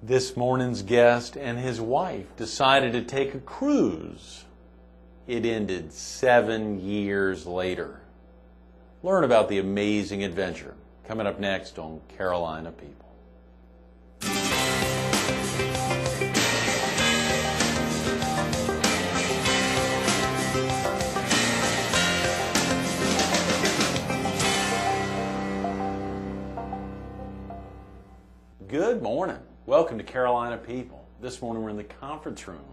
This morning's guest and his wife decided to take a cruise. It ended 7 years later. Learn about the amazing adventure coming up next on Carolina People. Good morning. Welcome to Carolina People. This morning we're in the conference room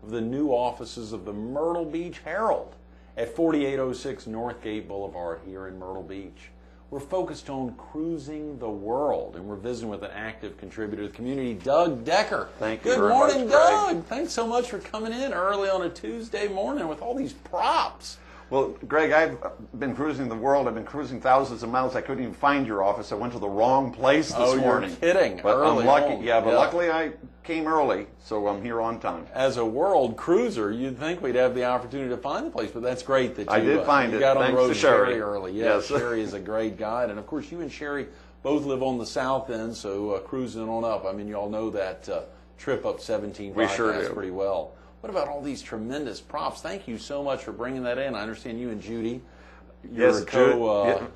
of the new offices of the Myrtle Beach Herald at 4806 Northgate Boulevard here in Myrtle Beach. We're focused on cruising the world, and we're visiting with an active contributor to the community, Doug Decker. Thank you. Good morning, Doug. Thanks so much for coming in early on a Tuesday morning with all these props. Well, Greg, I've been cruising the world. I've been cruising thousands of miles. I couldn't even find your office. I went to the wrong place this morning. You're kidding. But early I'm lucky. home. Yeah, but luckily I came early, so I'm here on time. As a world cruiser, you'd think we'd have the opportunity to find the place, but that's great that I did find you it. got on the Thanks road to Sherry. very early. Yes. Sherry is a great guide, and of course you and Sherry both live on the south end, so cruising on up. I mean, you all know that trip up 17 We sure do. pretty well. What about all these tremendous props? Thank you so much for bringing that in. I understand you and Judy. Yes,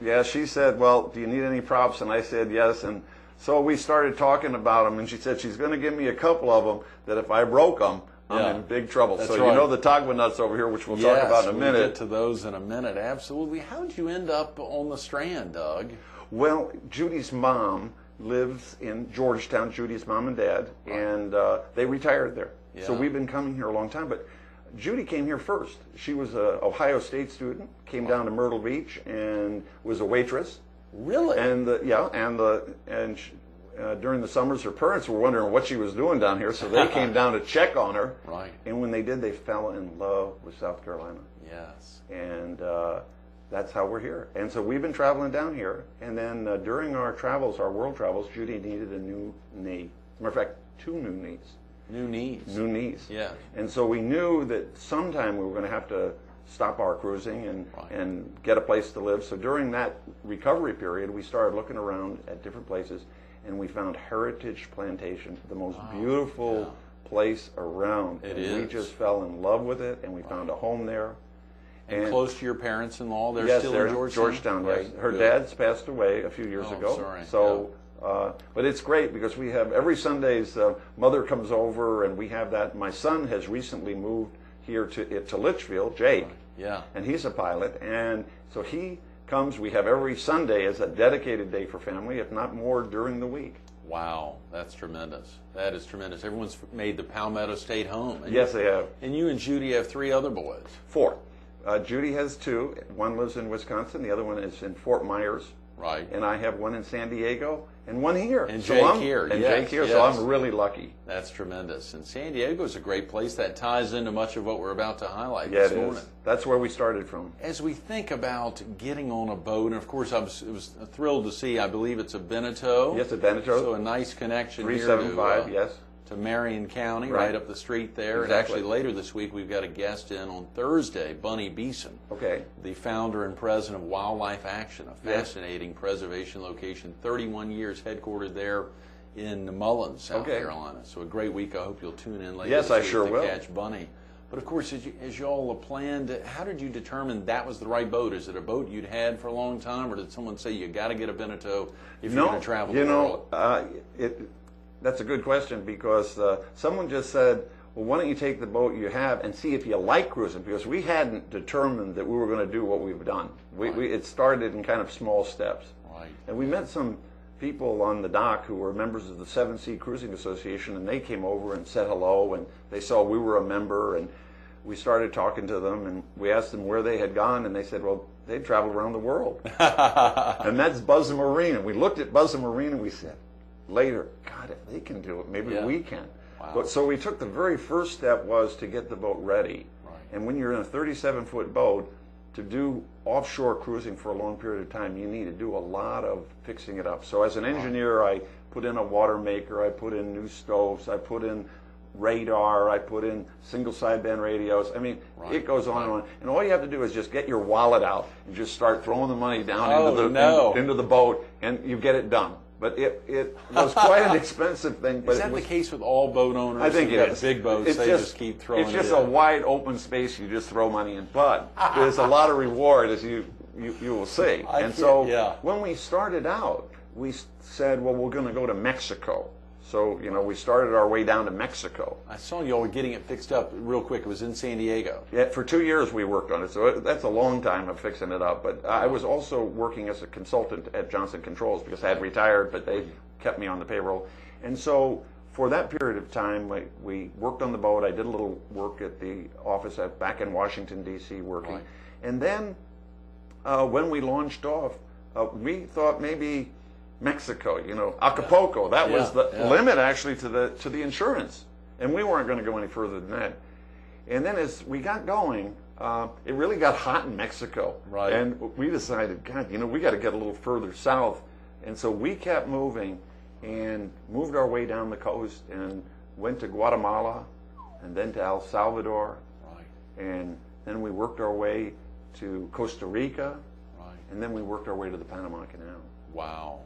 yeah, she said, well, do you need any props? And I said yes. And so we started talking about them, and she said she's going to give me a couple of them that if I broke them, I'm in big trouble. That's so right. You know the Tagua nuts over here, which we'll talk about in a minute. We'll get to those in a minute. Absolutely. How did you end up on the Strand, Doug? Well, Judy's mom lives in Georgetown, Judy's mom and dad, and they retired there. Yeah. So we've been coming here a long time. But Judy came here first. She was an Ohio State student, came down to Myrtle Beach, and was a waitress. Really? And during the summers, her parents were wondering what she was doing down here, so they came down to check on her. Right. And when they did, they fell in love with South Carolina. Yes. And that's how we're here. And so we've been traveling down here. And then during our travels, our world travels, Judy needed a new knee. Matter of fact, 2 new knees. New knees. New knees. Yeah. And so we knew that sometime we were going to have to stop our cruising and get a place to live. So during that recovery period, we started looking around at different places, and we found Heritage Plantation, the most beautiful place around. It is. We just fell in love with it, and we found a home there. And close to your parents-in-law? They're yes, still they're in Georgetown? Georgetown, Yes. right. Her dad's passed away a few years ago. Sorry. So, but it's great because we have every Sunday's mother comes over, and we have that. My son has recently moved here to Litchfield, Jake. Yeah. And he's a pilot, and so he comes. We have every Sunday as a dedicated day for family, if not more, during the week. Wow, that's tremendous. That is tremendous. Everyone's made the Palmetto State home. And Yes, they have. And you and Judy have 3 other boys. 4. Judy has 2. One lives in Wisconsin. The other one is in Fort Myers. Right. And I have one in San Diego and one here. And Jake here. And yes, Jake here, yes. so I'm really lucky. That's tremendous. And San Diego is a great place that ties into much of what we're about to highlight Yeah, this it morning. is. That's where we started from. As we think about getting on a boat, and of course I was thrilled to see, I believe it's a Beneteau. Yes, a Beneteau. So a nice connection 375, here yes. to Marion County, Right. right up the street there. Exactly. And actually later this week we've got a guest in on Thursday, Bunny Beeson. Okay. The founder and president of Wildlife Action, a Yes. fascinating preservation location, 31 years headquartered there in Mullins, South Carolina. So a great week. I hope you'll tune in later Yes, this I week sure to will. catch Bunny. But of course, as you all planned, how did you determine that was the right boat? Is it a boat you'd had for a long time, or did someone say you got to get a Beneteau if you're going to travel the world? That's a good question because someone just said, well, why don't you take the boat you have and see if you like cruising? Because we hadn't determined that we were going to do what we've done. It started in kind of small steps. Right. And we met some people on the dock who were members of the 7 Sea Cruising Association, and they came over and said hello, and they saw we were a member, and we started talking to them, and we asked them where they had gone, and they said, well, they'd traveled around the world. And that's Buzzum Marine. And we looked at Buzzum Marine, and we said, later, God, if they can do it, maybe we can. Wow. So we took the very first step was to get the boat ready. Right. And when you're in a 37-foot boat, to do offshore cruising for a long period of time, you need to do a lot of fixing it up. So as an engineer, I put in a water maker, I put in new stoves, I put in radar, I put in single sideband radios. I mean, it goes on and on. And all you have to do is just get your wallet out and just start throwing the money down into the boat, and you get it done. but it was quite an expensive thing. But Is that the case with all boat owners? I think You've it got is. big boats, It's they just keep throwing it in. It's just a wide open space. You just throw money in, but there's a lot of reward, as you will see. When we started out, we said, well, we're going to go to Mexico. So, we started our way down to Mexico. I saw you all were getting it fixed up real quick. It was in San Diego. Yeah, for 2 years we worked on it, so that's a long time of fixing it up. But I was also working as a consultant at Johnson Controls because I had retired, but they kept me on the payroll. And so for that period of time, we worked on the boat. I did a little work at the office back in Washington, D.C. working. Right. And then when we launched off, we thought maybe Mexico, Acapulco. That was the limit actually to the insurance, and we weren't going to go any further than that. And then as we got going, it really got hot in Mexico, right? And we decided, God, we got to get a little further south, and so we kept moving and moved our way down the coast and went to Guatemala, and then to El Salvador, right? And then we worked our way to Costa Rica, right? And then we worked our way to the Panama Canal. Wow.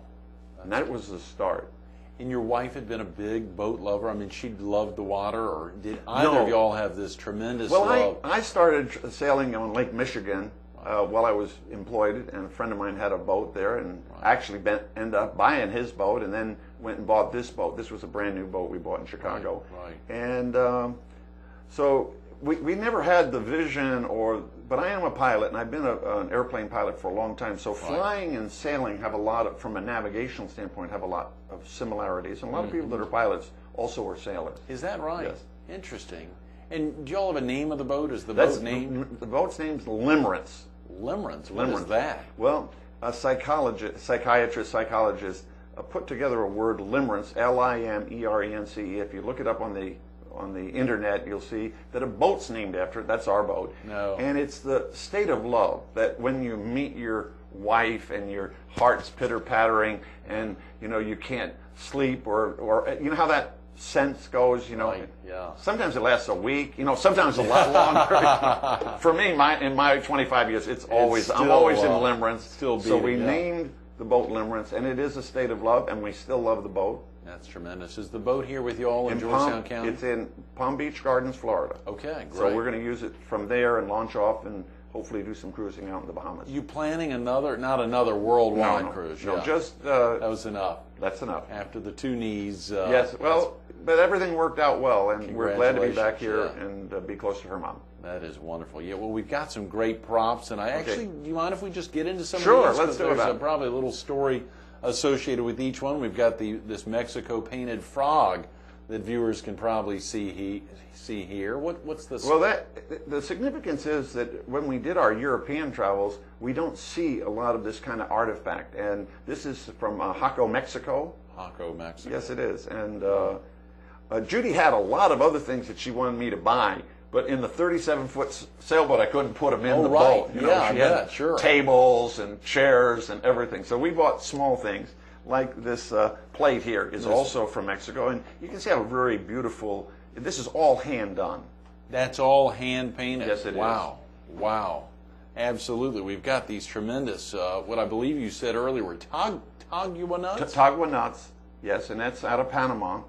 And that was the start. And your wife had been a big boat lover? I mean, she loved the water, or did either of y'all have this tremendous love? Well, I started sailing on Lake Michigan while I was employed, and a friend of mine had a boat there, and actually ended up buying his boat, and then went and bought this boat. This was a brand new boat we bought in Chicago. Right. And so we never had the vision, but I am a pilot, and I've been an airplane pilot for a long time. So flying and sailing have a lot of, from a navigational standpoint, have a lot of similarities. And a lot of people that are pilots also are sailors. Is that right? Yes. Interesting. And do y'all have a name of the boat? Is the boat name? The boat's name's Limerence. Limerence. What is that? Well, a psychiatrist, psychologist put together a word, limerence, Limerence. If you look it up on the internet, you'll see that a boat's named after it. That's our boat. No. And it's the state of love, that when you meet your wife and your heart's pitter-pattering and, you can't sleep or you know how that sense goes, Right, yeah. Sometimes it lasts a week, sometimes a lot longer. For me, in my 25 years, I'm always in Limerence. So we named the boat Limerence, and it is a state of love, and we still love the boat. That's tremendous. Is the boat here with you all in Georgetown County? It's in Palm Beach Gardens, Florida. Okay, great. So we're going to use it from there and launch off and hopefully do some cruising out in the Bahamas. You planning not another worldwide cruise? No, just... that was enough. That's enough. After the 2 knees. Yes, but everything worked out well, and we're glad to be back here and be close to her mom. That is wonderful. Yeah, well, we've got some great props, and do you mind if we just get into some of these? Sure, let's do There's that. Probably a little story associated with each one. We've got this Mexico painted frog that viewers can probably see here. What's this? Well, the significance is that when we did our European travels, we don't see a lot of this kind of artifact. And this is from Jaco, Mexico. Jaco, Mexico. Yes, it is. And Judy had a lot of other things that she wanted me to buy. But in the 37-foot sailboat, I couldn't put them in the boat. Yeah, she had sure. Tables and chairs and everything. So we bought small things, like this plate here is also from Mexico. And you can see how very beautiful, this is all hand done. That's all hand painted? Yes, it is. Wow. Absolutely. We've got these tremendous, what I believe you said earlier were Tagua nuts? Tagua nuts, yes, and that's out of Panama.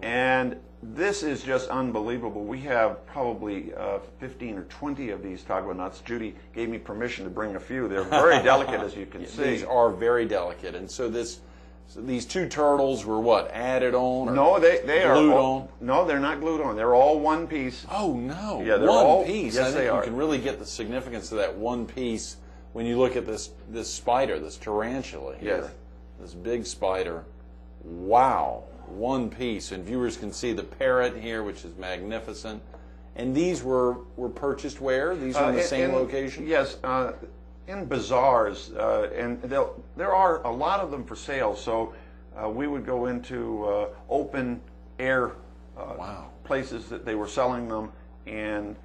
And this is just unbelievable. We have probably 15 or 20 of these Tagua nuts. Judy gave me permission to bring a few. They're very delicate, as you can see. These are very delicate. And so these 2 turtles were what, added on? Or no, they are glued on? No, they're not glued on. They're all one piece. Oh, no. Yeah, they're one piece. Yes, I think they are. You can really get the significance of that one piece when you look at this spider, this tarantula here. Yes. This big spider. Wow. One piece, and viewers can see the parrot here, which is magnificent. And these were purchased where? These are in the same location? Yes, in bazaars, and there are a lot of them for sale. So we would go into open air places that they were selling them, and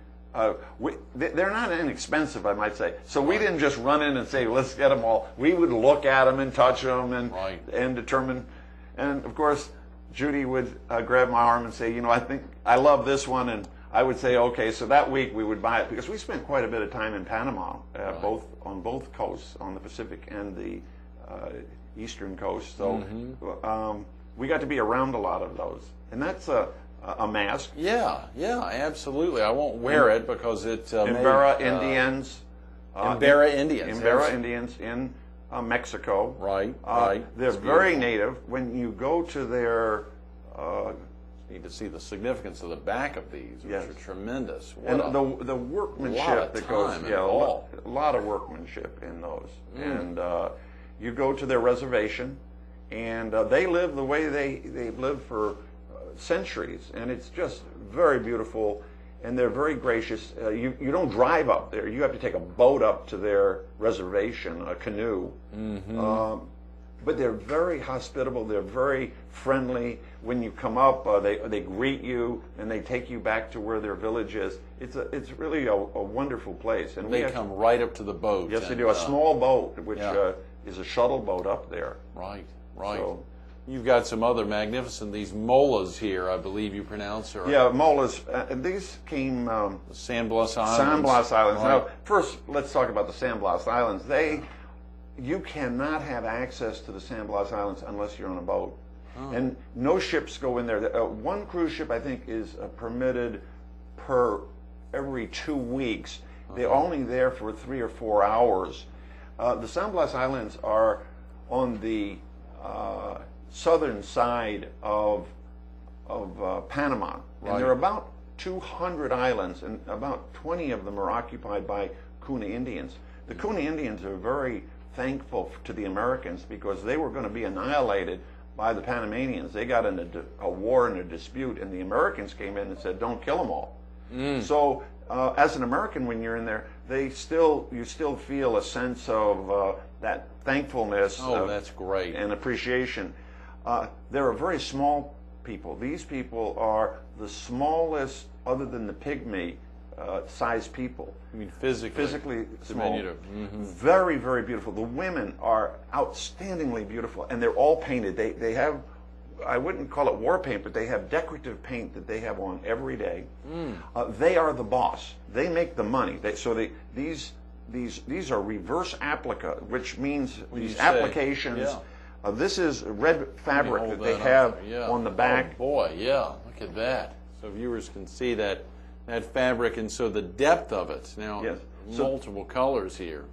they're not inexpensive, I might say. So we didn't just run in and say, let's get them all. We would look at them and touch them and determine. And of course, Judy would grab my arm and say, I think I love this one, and I would say, okay. So that week we would buy it because we spent quite a bit of time in Panama, on both coasts, on the Pacific and the eastern coast. So we got to be around a lot of those, and that's a mask. Yeah, absolutely. I won't wear it because it Imbera Indians. Imbera Indians. Imbera Indians in Mexico. Right. They're very native. When you go to their need to see the significance of the back of these, which Yes. are tremendous. and the workmanship that goes, a lot of workmanship in those. And you go to their reservation, and they live the way they've lived for centuries, and it's just very beautiful. And they're very gracious. You don't drive up there. You have to take a boat up to their reservation, a canoe. But they're very hospitable. They're very friendly. When you come up, they greet you and they take you back to where their village is. It's really a wonderful place. And they come right up to the boat. Yes, they do. A small boat, which is a shuttle boat up there. Right. So, you've got some other magnificent, these molas here, I believe you pronounce. Yeah, molas. These came... San Blas Islands. San Blas Islands. Right. Now, first, let's talk about the San Blas Islands. You cannot have access to the San Blas Islands unless you're on a boat. And no ships go in there. One cruise ship, I think, is permitted per every 2 weeks. They're only there for 3 or 4 hours. The San Blas Islands are on the southern side of Panama. Right. And there are about 200 islands, and about 20 of them are occupied by Kuna Indians. The Kuna Indians are very thankful to the Americans because they were going to be annihilated by the Panamanians. They got in a war and a dispute, and the Americans came in and said, "Don't kill them all." So, as an American, when you're in there, you still feel a sense of that thankfulness. That's great. And appreciation. They're a very small people. These people are the smallest, other than the pygmy size people. I mean, physically small. diminutive. Very, very beautiful. The women are outstandingly beautiful, and they're all painted. They have, I wouldn't call it war paint, but they have decorative paint that they have on every day. They are the boss. They make the money. These are reverse applica, which means these applications. This is red fabric that they have on the back. Oh boy, look at that. So viewers can see that fabric, and so the depth of it. Now, multiple colors here.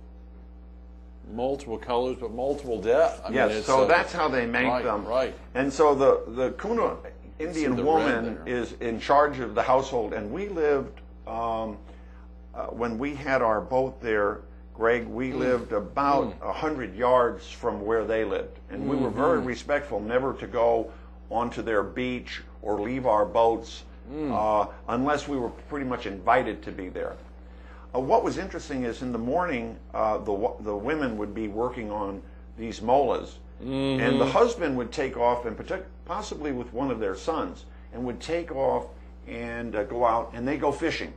Multiple colors, but multiple depth. I mean, so that's how they make them. Right. And so the Kuna Indian woman is in charge of the household, and we lived, when we had our boat there, Greg, we lived about 100 yards from where they lived. And we were very respectful never to go onto their beach or leave our boats unless we were pretty much invited to be there. What was interesting is in the morning, the women would be working on these molas, and the husband would take off, and possibly with one of their sons, and would take off and go out, and they go fishing.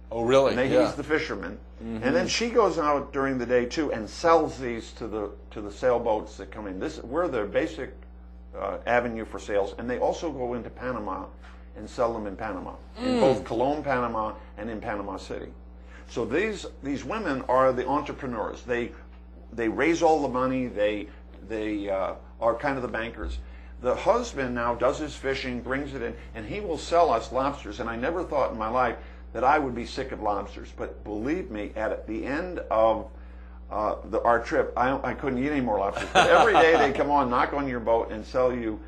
Oh, really? And he's the fisherman. And then she goes out during the day too and sells these to the sailboats that come in. We're their basic avenue for sales, and they also go into Panama and sell them in Panama, in both Colón, Panama, and in Panama City. So these women are the entrepreneurs. They raise all the money. They are kind of the bankers. The husband now does his fishing, brings it in, and he will sell us lobsters. And I never thought in my life that I would be sick of lobsters. But believe me, at the end of our trip, I couldn't eat any more lobsters. But every day they come on, knock on your boat, and sell you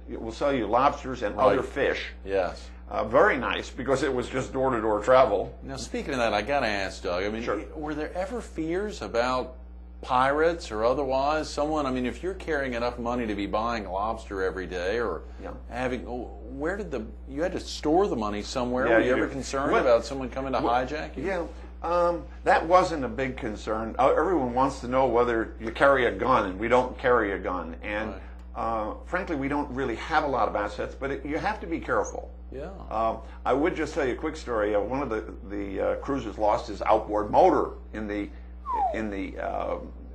we'll sell you lobsters and other fish. Yes. Very nice, because it was just door-to-door travel. Now, speaking of that, I got to ask, Doug, I mean, were there ever fears about pirates or otherwise? I mean, if you're carrying enough money to be buying lobster every day or having, you had to store the money somewhere? Were you ever concerned about someone coming to hijack you? Yeah, that wasn't a big concern. Everyone wants to know whether you carry a gun, and we don't carry a gun. And frankly, we don't really have a lot of assets, but you have to be careful. Yeah. I would just tell you a quick story. One of the cruisers lost his outboard motor in the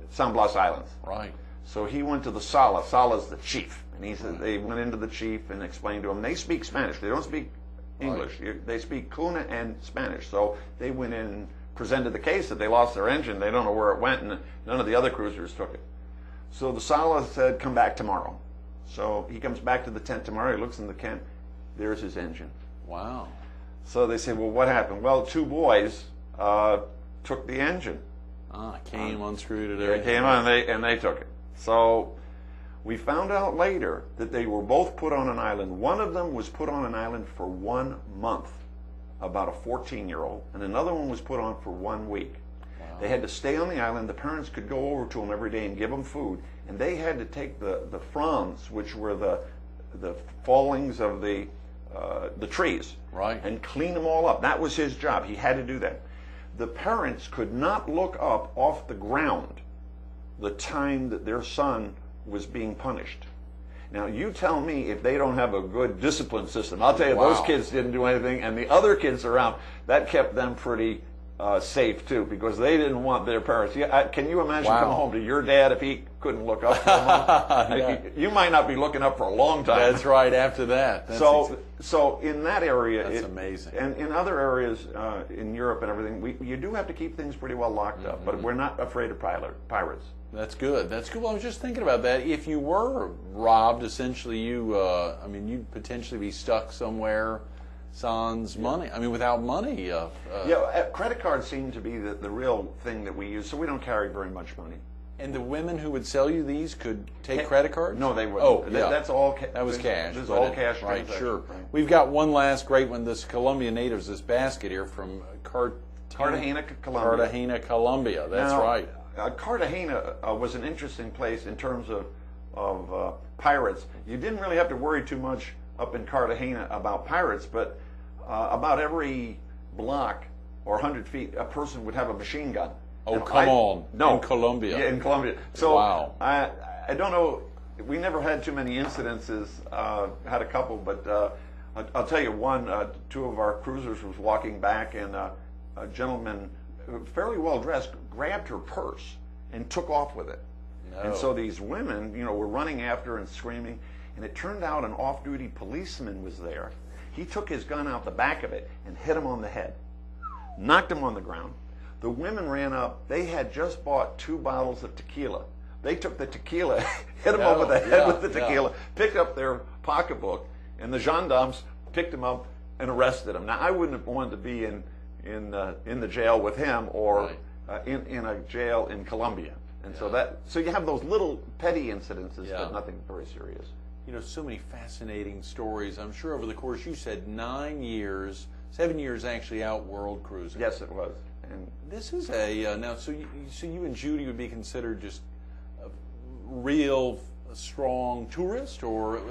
San Blas Islands. Right. So he went to the Sala. Sala's the chief, and he said they went into the chief and explained to him. They speak Spanish. They don't speak English. They speak Kuna and Spanish. So they went in and presented the case that they lost their engine. They don't know where it went, and none of the other cruisers took it. So the Sala said, come back tomorrow. So he comes back to the tent tomorrow, he looks in the tent, there's his engine. Wow. So they say, well, what happened? Well, two boys took the engine. Came, unscrewed it. They came on and they took it. So we found out later that they were both put on an island. One of them was put on an island for 1 month, about a 14-year-old, and another one was put on for 1 week. Wow. They had to stay on the island. The parents could go over to them every day and give them food, and they had to take the fronds, which were the fallings of the trees, right, and clean them all up. That was his job. He had to do that. The parents could not look up off the ground the time that their son was being punished. Now, you tell me if they don't have a good discipline system. I'll tell you, wow, those kids didn't do anything, and the other kids around, that kept them pretty safe, too, because they didn't want their parents. Can you imagine wow, coming home to your dad if he couldn't look up for him? Yeah. You might not be looking up for a long time. That's right, after that. So in that area... That's amazing. And in other areas, in Europe and everything, you do have to keep things pretty well locked up, but we're not afraid of pirates. That's good. That's good. Well, I was just thinking about that. If you were robbed, essentially, you'd potentially be stuck somewhere sans money. I mean, without money. Credit cards seem to be the real thing that we use, so we don't carry very much money. And the women who would sell you these could take credit cards? No, they wouldn't. Oh, yeah. That's all. That was cash. This is all cash. Right, sure. Right. We've got one last great one. This Colombia natives, this basket here from Cartagena, Colombia. Cartagena, Colombia. That's now, right. Cartagena was an interesting place in terms of pirates. You didn't really have to worry too much up in Cartagena about pirates, but about every block or 100 feet, a person would have a machine gun. Oh, come on. No. In Colombia. Yeah, in Colombia. So wow. I don't know, we never had too many incidences, had a couple, but I'll tell you one, two of our cruisers was walking back and a gentleman, fairly well dressed, grabbed her purse and took off with it. No. And so these women, were running after and screaming, and it turned out an off-duty policeman was there. He took his gun out the back of it and hit him on the head, knocked him on the ground. The women ran up. They had just bought 2 bottles of tequila. They took the tequila, hit him over the head with the tequila, picked up their pocketbook, and the gendarmes picked him up and arrested him. Now, I wouldn't have wanted to be in the jail with him or in a jail in Colombia. And so you have those little petty incidences, but nothing very serious. So many fascinating stories. I'm sure over the course, you said 9 years, 7 years actually out world cruising. Yes, it was. And this is now. So you and Judy would be considered just a real strong tourist, or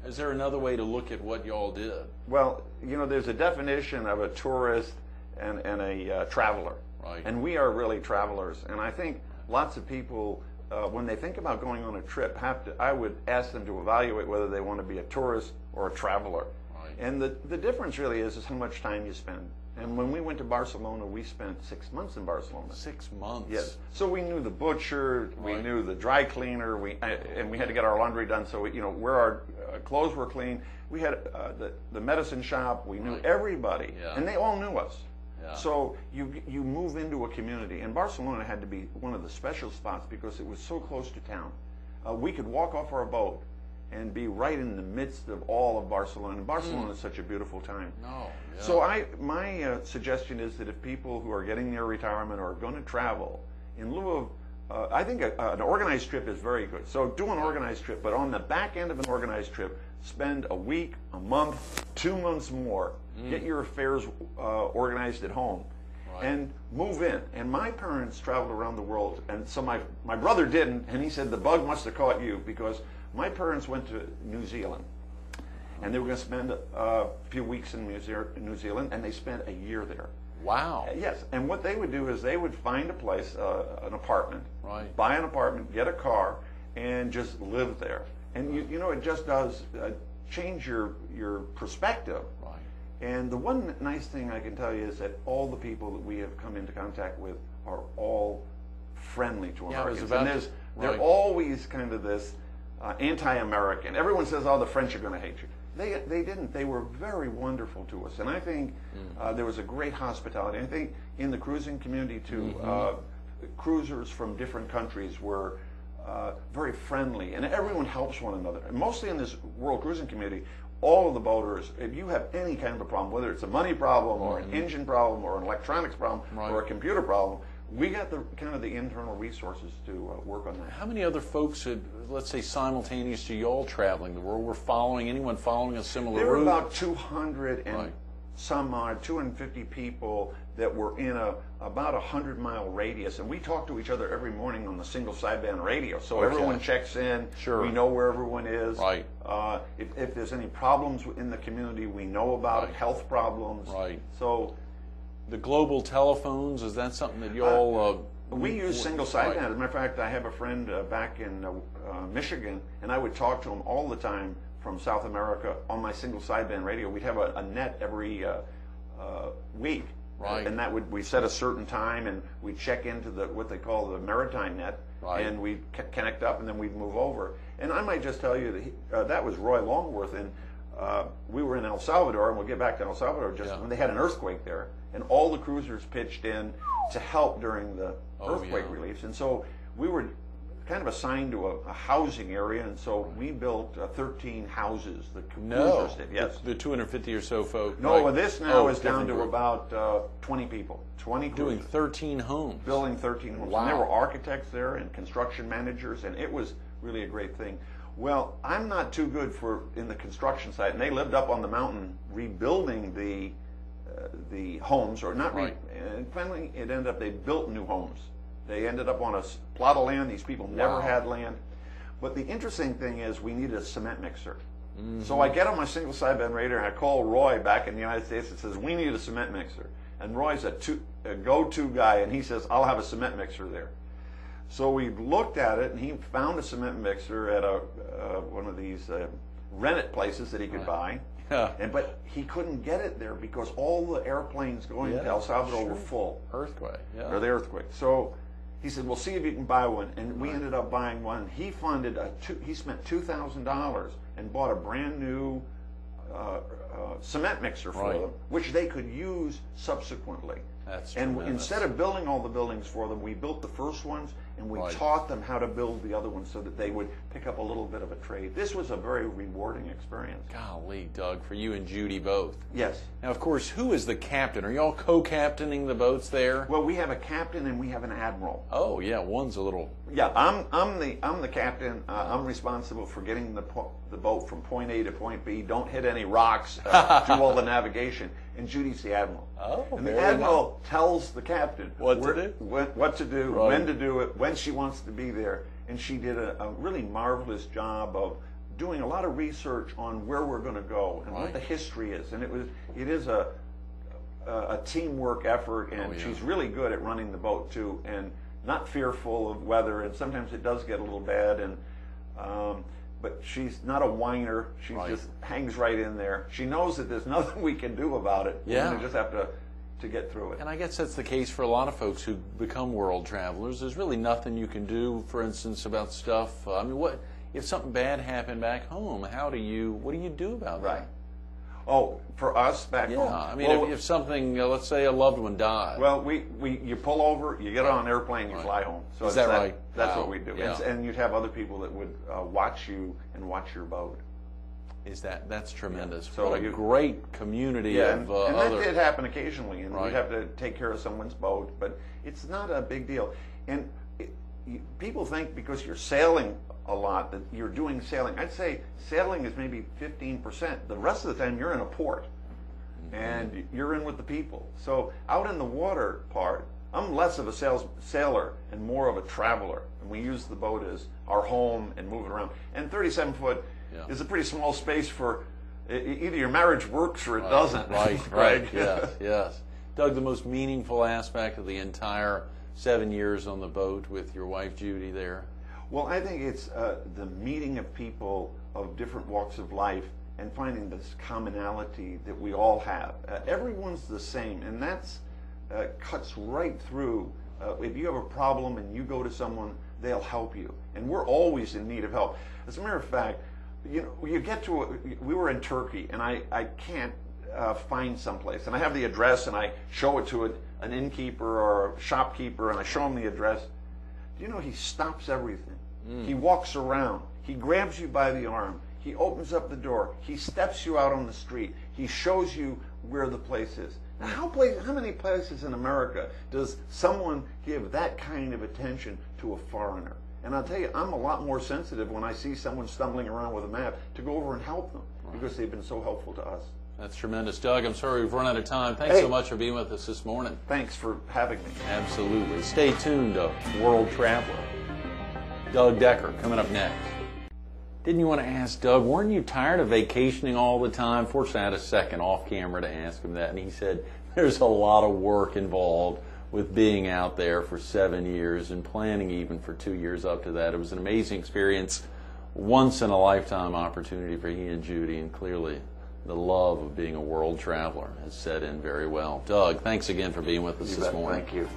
is there another way to look at what y'all did? Well, there's a definition of a tourist and a traveler, right? And we are really travelers. And I think lots of people, when they think about going on a trip, I would ask them to evaluate whether they want to be a tourist or a traveler. Right. And the difference really is how much time you spend. And when we went to Barcelona, we spent 6 months in Barcelona. 6 months? Yes. So we knew the butcher, we knew the dry cleaner, and we had to get our laundry done. So where our clothes were clean. We had the medicine shop. We knew everybody, and they all knew us. Yeah. So you move into a community, and Barcelona had to be one of the special spots because it was so close to town. We could walk off our boat and be right in the midst of all of Barcelona. And Barcelona is such a beautiful time. No. Yeah. So my suggestion is that if people who are getting near retirement or are going to travel, in lieu of, I think an organized trip is very good. So do an organized trip, but on the back end of an organized trip, spend a week, a month, 2 months more. Get your affairs organized at home. And move in. And my parents traveled around the world, and so my brother didn't, and he said the bug must have caught you because my parents went to New Zealand, and they were going to spend a few weeks in New Zealand, and they spent a year there. Wow. Yes, and what they would do is they would find a place, an apartment, right. Buy an apartment, get a car, and just live there. And it just does change your perspective. Right. And the one nice thing I can tell you is that all the people that we have come into contact with are all friendly to Americans. And they're always kind of this anti-American. Everyone says, "Oh, the French are going to hate you." They didn't. They were very wonderful to us, and I think there was a great hospitality. I think in the cruising community too, cruisers from different countries were very friendly, and everyone helps one another. And mostly in this World Cruising community, all of the boaters, if you have any kind of a problem, whether it's a money problem or an engine problem or an electronics problem or a computer problem, we got the kind of the internal resources to work on that. How many other folks had, let's say, simultaneous to y'all traveling the world, were following, anyone following a similar route? There were about 200 and some odd, 250 people that were in about 100-mile radius, and we talk to each other every morning on the single sideband radio. So everyone checks in. Sure. We know where everyone is. Right. If there's any problems in the community, we know about it. Health problems. Right. So the global telephones, is that something that y'all? We use single sideband. As a matter of fact, I have a friend back in Michigan, and I would talk to him all the time from South America on my single sideband radio. We'd have a net every week. Right. And that we set a certain time, and we'd check into what they call the maritime net, and we'd connect up, and then we'd move over. And I might just tell you that that was Roy Longworth, and we were in El Salvador, and we'll get back to El Salvador just when they had an earthquake there, and all the cruisers pitched in to help during the earthquake reliefs. And so we were kind of assigned to a housing area, and so we built 13 houses. The cruisers did, yes. The 250 or so folk. No, this now is down to about 20 people. 20 cruisers. Doing 13 homes. Building 13 homes. Wow. And there were architects there and construction managers, and it was really a great thing. Well, I'm not too good in the construction side, and they lived up on the mountain rebuilding the homes, or not. And finally, it ended up they built new homes. They ended up on a plot of land. These people never had land. But the interesting thing is we needed a cement mixer. So I get on my single sideband radio and I call Roy back in the United States and says, we need a cement mixer. And Roy's a go-to guy, and he says, I'll have a cement mixer there. So we looked at it, and he found a cement mixer at one of these rent-it places that he could buy. But he couldn't get it there because all the airplanes going to El Salvador were full. Earthquake, Or the earthquake. So he said, well, see if you can buy one. And we ended up buying one. He funded he spent $2,000 and bought a brand new cement mixer for them, which they could use subsequently. That's and tremendous. Instead of building all the buildings for them, we built the first ones, and we taught them how to build the other ones so that they would pick up a little bit of a trade. This was a very rewarding experience. Golly, Doug, for you and Judy both. Yes. Now, of course, who is the captain? Are y'all co-captaining the boats there? Well, we have a captain and we have an admiral. Oh, yeah, one's a little... Yeah, I'm the captain. I'm responsible for getting the boat from point A to point B. Don't hit any rocks. Do all the navigation. And Judy's the admiral. Oh, and the admiral tells the captain what to do, when to do it, when she wants to be there. And she did a really marvelous job of doing a lot of research on where we're going to go and what the history is. And it is a teamwork effort, and she's really good at running the boat too, and not fearful of weather. And sometimes it does get a little bad, and but she's not a whiner. She just hangs right in there. She knows that there's nothing we can do about it. Yeah. We just have to get through it. And I guess that's the case for a lot of folks who become world travelers. There's really nothing you can do, for instance, about stuff. I mean, what if something bad happened back home? What do you do about that? Right. Oh, for us back home? Yeah, I mean, if something, let's say a loved one died. Well, you pull over, you get on an airplane, you fly home. So is that right? That's what we do. Yeah. And you'd have other people that would watch you and watch your boat. That's tremendous. So what a great community of and other... that did happen occasionally, and we'd have to take care of someone's boat, but it's not a big deal. And people think because you're sailing a lot that you're doing sailing. I'd say sailing is maybe 15%. The rest of the time you're in a port, and you're in with the people. So out in the water part, I'm less of a sailor and more of a traveler. And we use the boat as our home and move it around. And 37 foot is a pretty small space for either your marriage works or it doesn't. Right. Yes. Doug, the most meaningful aspect of the entire 7 years on the boat with your wife Judy there? Well, I think it's the meeting of people of different walks of life and finding this commonality that we all have. Everyone's the same, and that's cuts right through. If you have a problem and you go to someone, they'll help you. And we're always in need of help. As a matter of fact, you get to we were in Turkey, and I can't find someplace. And I have the address, and I show it to an innkeeper or a shopkeeper, and I show him the address. Do you know he stops everything He walks around. He grabs you by the arm. He opens up the door. He steps you out on the street. He shows you where the place is. Now, how many places in America does someone give that kind of attention to a foreigner? And I'll tell you, I'm a lot more sensitive when I see someone stumbling around with a map to go over and help them because they've been so helpful to us. That's tremendous. Doug, I'm sorry we've run out of time. Thanks so much for being with us this morning. Thanks for having me. Absolutely. Stay tuned to World Traveler. Doug Decker coming up next. Didn't you want to ask Doug, weren't you tired of vacationing all the time? Fortunately, I had a second off camera to ask him that, and he said there's a lot of work involved with being out there for 7 years and planning even for 2 years up to that. It was an amazing experience, once in a lifetime opportunity for he and Judy, and clearly the love of being a world traveler has set in very well. Doug, thanks again for being with us this morning. Thank you.